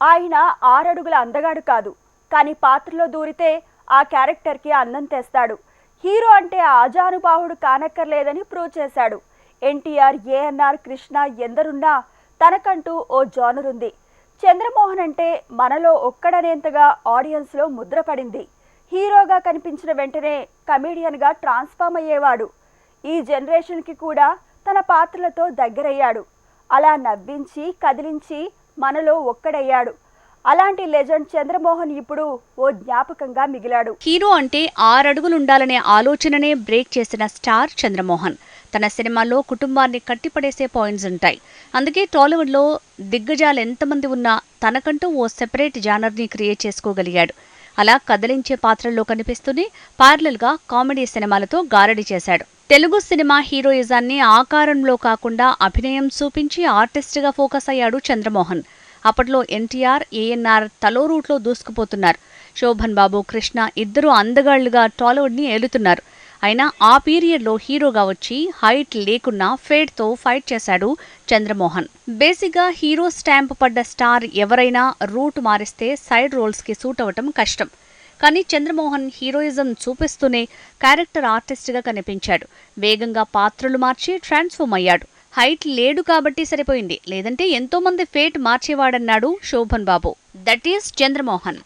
ఆయన 6 అడుగుల అందగాడు కాదు, కానీ పాత్రలో దూరితే ఆ క్యారెక్టర్కి అందం తెస్తాడు. హీరో అంటే ఆజానుబాహుడు కానక్కర్లేదని ప్రూవ్ చేశాడు. ఎన్టీఆర్, ఏఎన్ఆర్, కృష్ణ ఎందరున్నా తనకంటూ ఓ జోనర్ ఉంది. చంద్రమోహన్ అంటే మనలో ఒక్కడనేంతగా ఆడియన్స్లో ముద్రపడింది. హీరోగా కనిపించిన వెంటనే కమేడియన్గా ట్రాన్స్ఫార్మ్ అయ్యేవాడు. ఈ జనరేషన్కి కూడా తన పాత్రలతో దగ్గరయ్యాడు. అలా నవ్వించి కదిలించి మనలో ఒక్కడయ్యాడు. అలాంటి లెజెండ్ చంద్రమోహన్ ఇప్పుడు ఓ జ్ఞాపకంగా మిగిలాడు. హీరో అంటే 6 అడుగులుండాలనే ఆలోచననే బ్రేక్ చేసిన స్టార్ చంద్రమోహన్. తన సినిమాల్లో కుటుంబాన్ని కట్టిపడేసే పాయింట్స్ ఉంటాయి. అందుకే టాలీవుడ్లో దిగ్గజాలు ఎంతమంది ఉన్నా తనకంటూ ఓ సెపరేట్ జానర్ని క్రియేట్ చేసుకోగలిగాడు. అలా కదిలించే పాత్రల్లో కనిపిస్తూనే పార్లల్గా కామెడీ సినిమాలతో గారడి చేశాడు. తెలుగు సినిమా హీరోయిజాన్ని ఆకారంలో కాకుండా అభినయం చూపించి ఆర్టిస్ట్గా ఫోకస్ అయ్యాడు చంద్రమోహన్. అప్పట్లో ఎన్టీఆర్, ఏఎన్ఆర్ తలో రూట్లో దూసుకుపోతున్నారు. శోభన్ బాబు, కృష్ణ ఇద్దరు అందగాళ్లుగా టాలీవుడ్ని ఏలుతున్నారు. అయినా ఆ పీరియడ్లో హీరోగా వచ్చి హైట్ లేకున్నా ఫేట్తో ఫైట్ చేశాడు చంద్రమోహన్. బేసిక్గా హీరో స్టాంప్ పడ్డ స్టార్ ఎవరైనా రూట్ మారిస్తే సైడ్ రోల్స్కి సూట్ అవ్వటం కష్టం. కానీ చంద్రమోహన్ హీరోయిజం చూపిస్తూనే క్యారెక్టర్ ఆర్టిస్ట్గా కనిపించాడు. వేగంగా పాత్రలు మార్చి ట్రాన్స్ఫార్మ్ అయ్యాడు. హైట్ లేడు కాబట్టి సరిపోయింది, లేదంటే ఎంతో మంది ఫేట్ మార్చేవాడన్నాడు శోభన్ బాబు. That is Chandramohan.